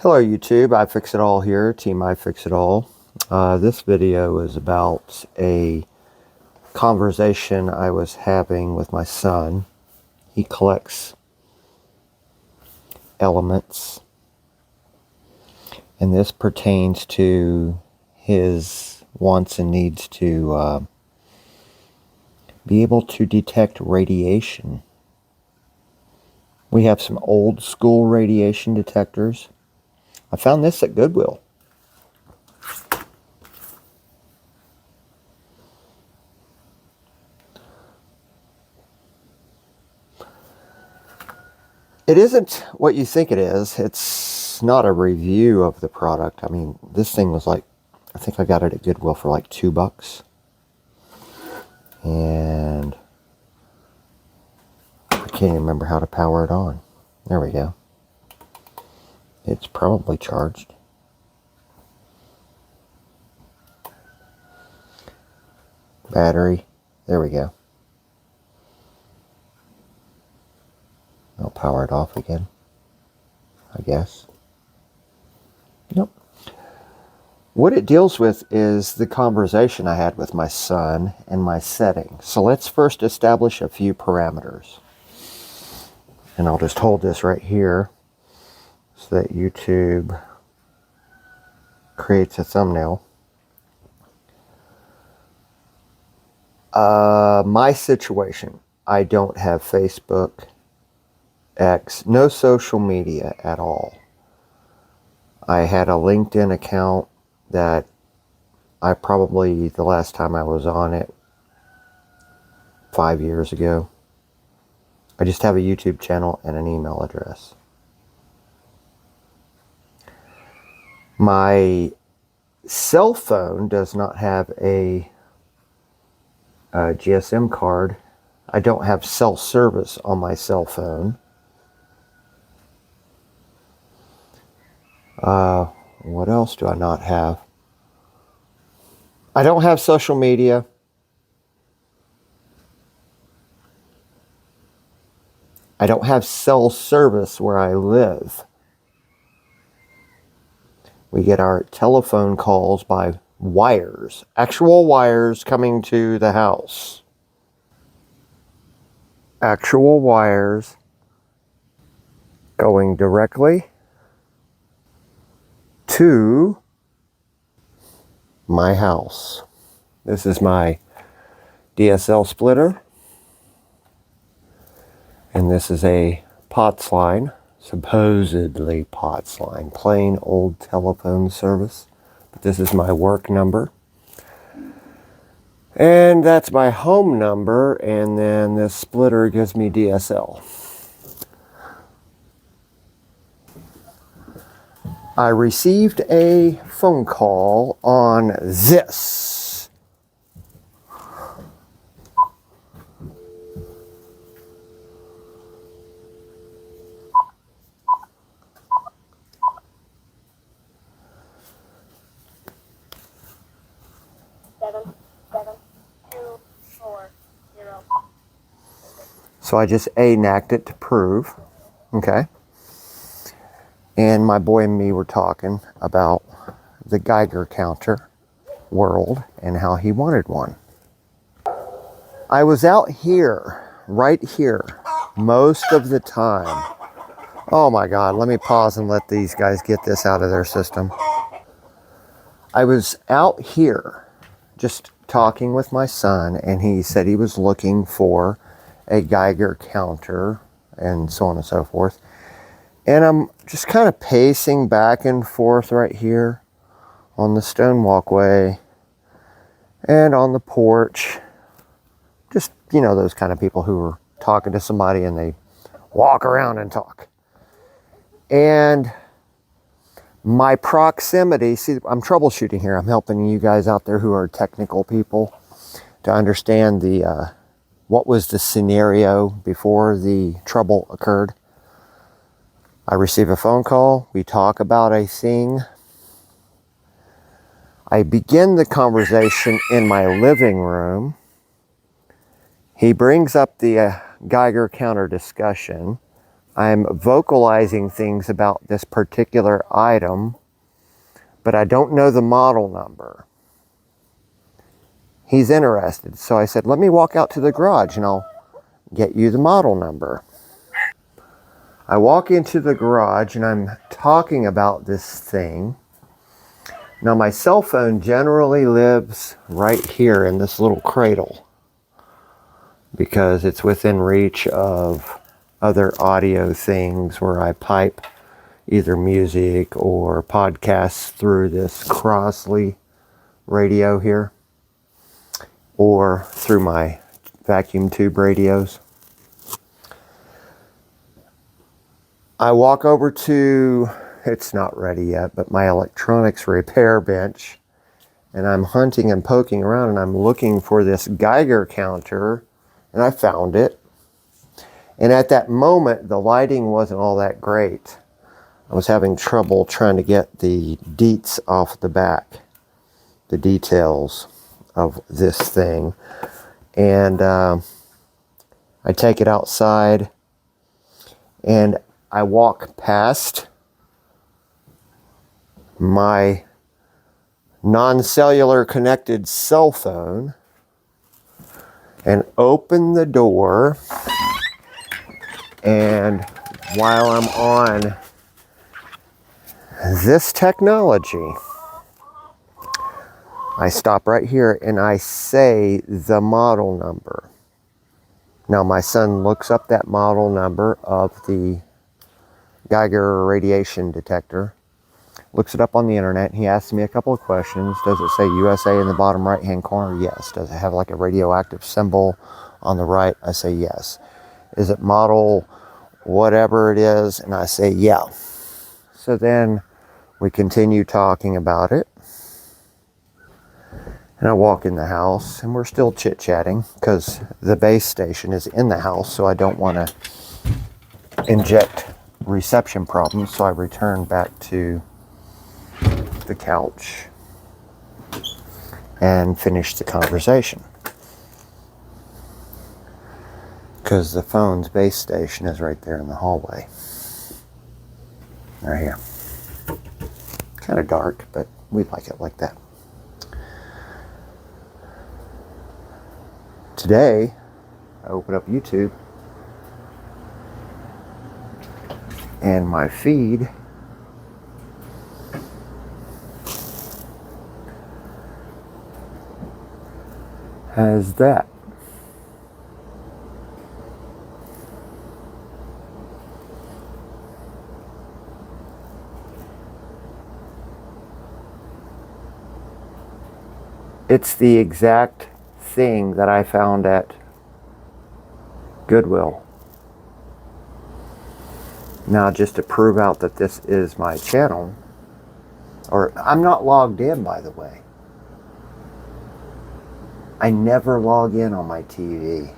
Hello YouTube, I Fix It All here, Team I Fix It All. This video is about a conversation I was having with my son. He collects elements, and this pertains to his wants and needs to be able to detect radiation. We have some old school radiation detectors. I found this at Goodwill. It isn't what you think it is. It's not a review of the product. I mean, this thing was like, I think I got it at Goodwill for like $2. And I can't even remember how to power it on. There we go. It's probably charged. Battery. There we go. I'll power it off again, I guess. Nope. What it deals with is the conversation I had with my son and my setting. So let's first establish a few parameters. And I'll just hold this right here so that YouTube creates a thumbnail. My situation, I don't have Facebook, X, no social media at all. I had a LinkedIn account that I probably, the last time I was on it, 5 years ago. I just have a YouTube channel and an email address. My cell phone does not have a GSM card. I don't have cell service on my cell phone. What else do I not have? I don't have social media. I don't have cell service where I live. We get our telephone calls by wires, actual wires coming to the house. Actual wires going directly to my house. This is my DSL splitter. And this is a POTS line, supposedly POTS line, plain old telephone service. But this is my work number. And that's my home number, and then this splitter gives me DSL. I received a phone call on this. So I just A-nacked it to prove, okay? And my boy and me were talking about the Geiger counter world and how he wanted one. I was out here, right here, most of the time. Oh my God, let me pause and let these guys get this out of their system. I was out here just talking with my son, and he said he was looking for a Geiger counter and so on and so forth. And I'm just kind of pacing back and forth right here on the stone walkway and on the porch. Just, you know, those kind of people who are talking to somebody and they walk around and talk. And my proximity, see, I'm troubleshooting here. I'm helping you guys out there who are technical people to understand the what was the scenario before the trouble occurred. I receive a phone call. We talk about a thing. I begin the conversation in my living room. He brings up the Geiger counter discussion. I'm vocalizing things about this particular item, but I don't know the model number. He's interested. So I said, let me walk out to the garage and I'll get you the model number. I walk into the garage and I'm talking about this thing. Now my cell phone generally lives right here in this little cradle because it's within reach of other audio things where I pipe either music or podcasts through this Crossley radio here or through my vacuum tube radios. I walk over to, it's not ready yet, but my electronics repair bench, and I'm hunting and poking around and I'm looking for this Geiger counter, and I found it. And at that moment, the lighting wasn't all that great. I was having trouble trying to get the deets off the back, the details of this thing. And I take it outside and I walk past my non-cellular connected cell phone and open the door. And while I'm on this technology, I stop right here and I say the model number. Now my son looks up that model number of the Geiger radiation detector, looks it up on the internet, and he asks me a couple of questions. Does it say USA in the bottom right hand corner? Yes. Does it have like a radioactive symbol on the right? I say yes. Is it model whatever it is? And I say yeah. So then we continue talking about it. And I walk in the house and we're still chit-chatting because the base station is in the house, so I don't want to inject reception problems. So I return back to the couch and finish the conversation. Because the phone's base station is right there in the hallway. Right here. Kind of dark, but we like it like that. Today, I open up YouTube and my feed has that. It's the exact thing that I found at Goodwill. Now, just to prove out that this is my channel, or I'm not logged in, by the way. I never log in on my TV.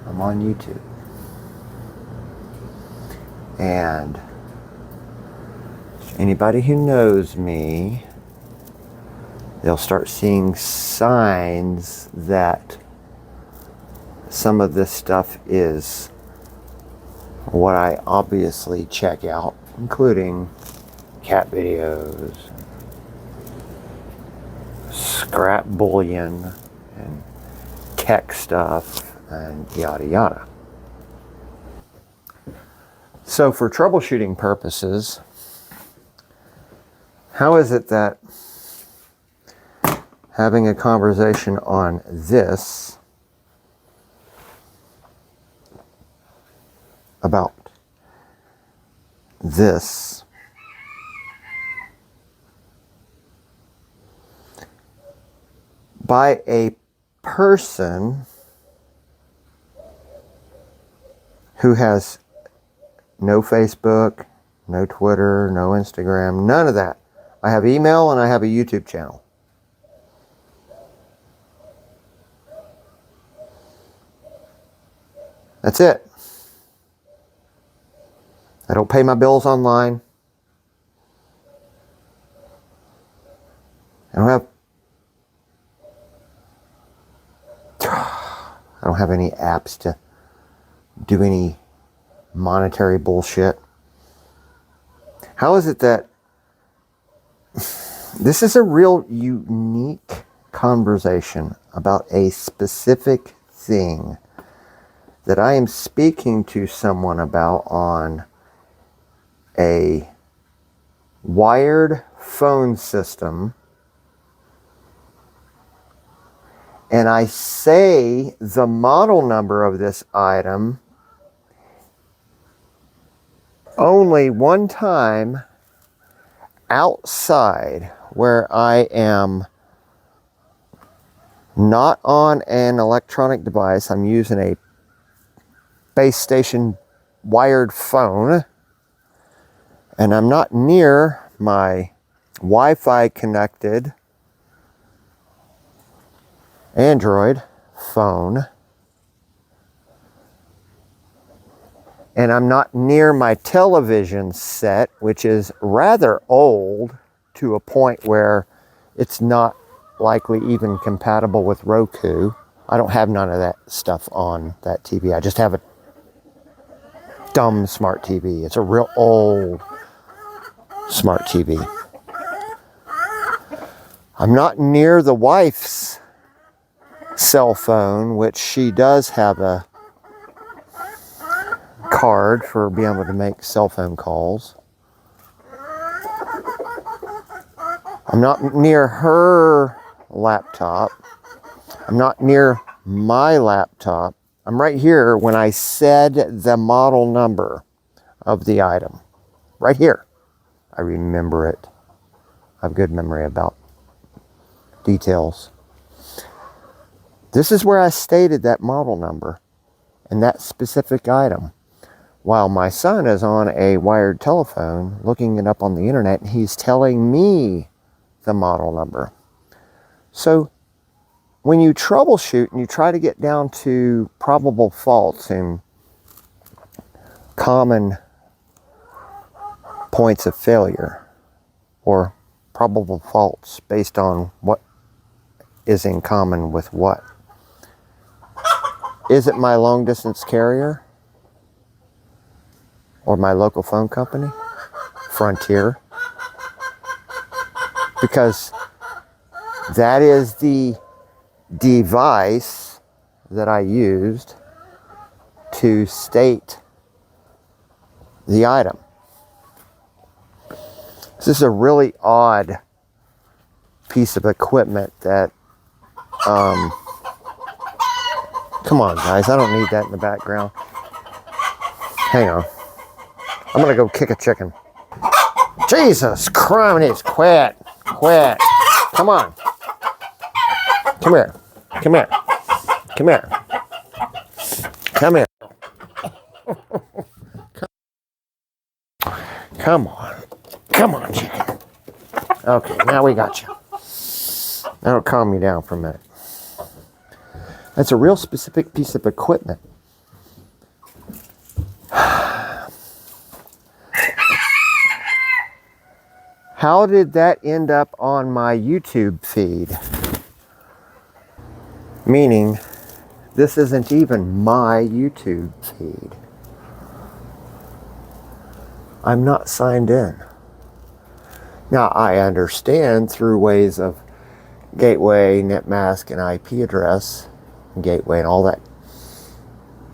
I'm on YouTube. And anybody who knows me, they'll start seeing signs that some of this stuff is what I obviously check out, including cat videos, scrap bullion, and tech stuff, and yada yada. So for troubleshooting purposes, how is it that having a conversation on this about this by a person who has no Facebook, no Twitter, no Instagram, none of that. I have email and I have a YouTube channel. That's it. I don't pay my bills online. I don't have any apps to do any monetary bullshit. How is it that this is a real unique conversation about a specific thing that I am speaking to someone about on a wired phone system, and I say the model number of this item only one time outside where I am not on an electronic device. I'm using a base station wired phone, and I'm not near my Wi-Fi connected Android phone, and I'm not near my television set, which is rather old to a point where it's not likely even compatible with Roku. I don't have none of that stuff on that TV. I just have a dumb smart TV. It's a real old smart TV. I'm not near the wife's cell phone, which she does have a card for being able to make cell phone calls. I'm not near her laptop. I'm not near my laptop. I'm right here when I said the model number of the item. Right here. I remember it. I have good memory about details. This is where I stated that model number and that specific item, while my son is on a wired telephone looking it up on the internet, and he's telling me the model number. So when you troubleshoot and you try to get down to probable faults and common points of failure, or probable faults based on what is in common with what, is it my long distance carrier or my local phone company, Frontier? Because that is the device that I used to state the item. This is a really odd piece of equipment that, come on guys, I don't need that in the background. Hang on. I'm gonna go kick a chicken. Jesus Christ, quit. Come on. Come here. Come here. Come here. Come here. Come on. Come on, chicken. Okay, now we got you. That'll calm you down for a minute. That's a real specific piece of equipment. How did that end up on my YouTube feed? Meaning, this isn't even my YouTube feed. I'm not signed in. Now, I understand through ways of gateway, netmask, and IP address, gateway and all that,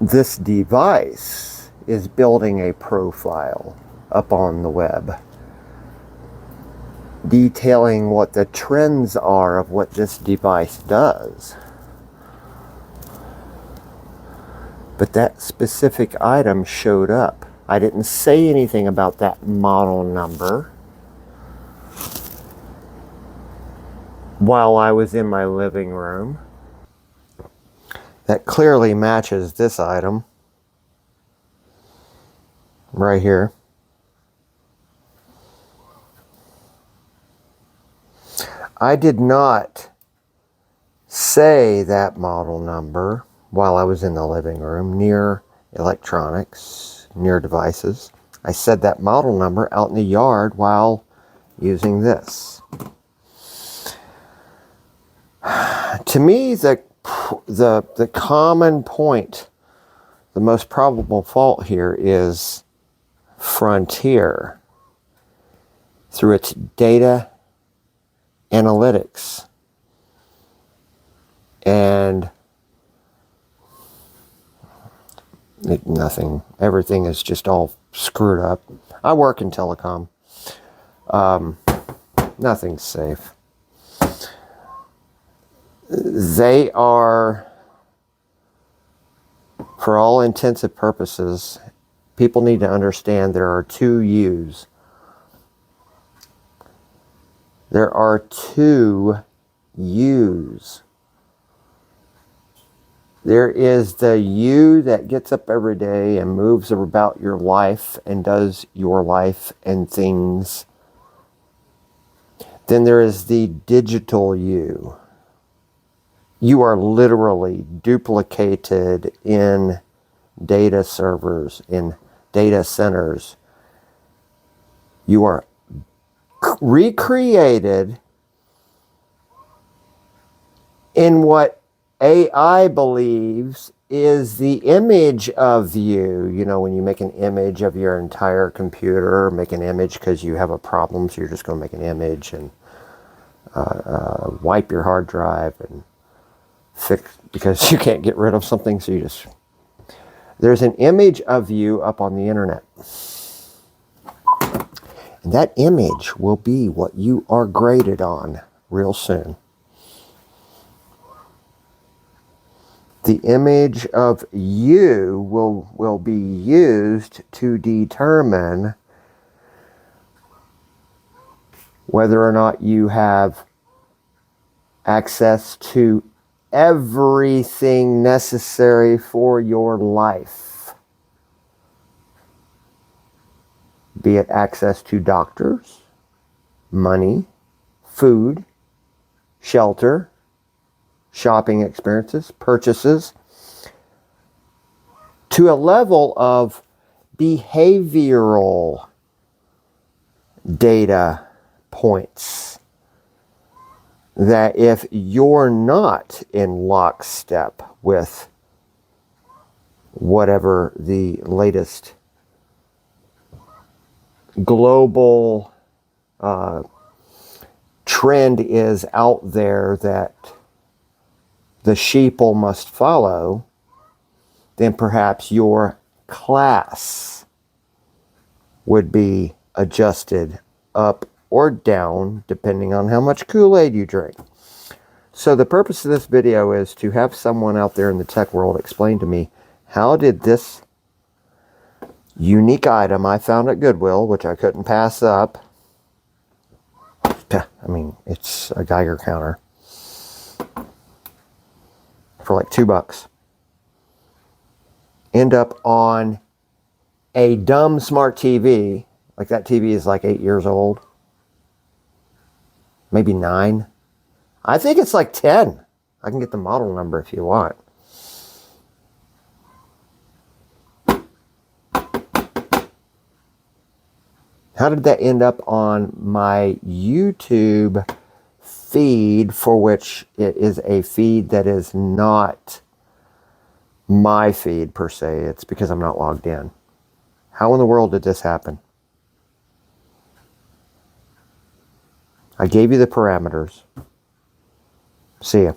this device is building a profile up on the web, detailing what the trends are of what this device does. But that specific item showed up. I didn't say anything about that model number while I was in my living room. That clearly matches this item right here. I did not say that model number while I was in the living room near electronics, near devices. I said that model number out in the yard while using this. To me, the common point the most probable fault here is Frontier through its data analytics. And nothing, everything is just all screwed up. I work in telecom. Nothing's safe. They are, for all intents and purposes, people need to understand there are two yous. There are two yous. There is the you that gets up every day and moves about your life and does your life and things. Then there is the digital you. You are literally duplicated in data servers, in data centers. You are recreated in what AI believes is the image of you. You know, when you make an image of your entire computer, make an image because you have a problem, so you're just going to make an image and wipe your hard drive and fix because you can't get rid of something, so you just... There's an image of you up on the internet. And that image will be what you are graded on real soon. The image of you will be used to determine whether or not you have access to everything necessary for your life. Be it access to doctors, money, food, shelter, shopping experiences, purchases, to a level of behavioral data points that if you're not in lockstep with whatever the latest global trend is out there that the sheeple must follow, then perhaps your class would be adjusted up or down depending on how much Kool-Aid you drink. So the purpose of this video is to have someone out there in the tech world explain to me, how did this unique item I found at Goodwill, which I couldn't pass up, I mean, it's a Geiger counter for like $2, end up on a dumb smart TV. Like, that TV is like 8 years old. Maybe 9. I think it's like 10. I can get the model number if you want. How did that end up on my YouTube feed, for which it is a feed that is not my feed per se? It's because I'm not logged in. How in the world did this happen? I gave you the parameters. See ya.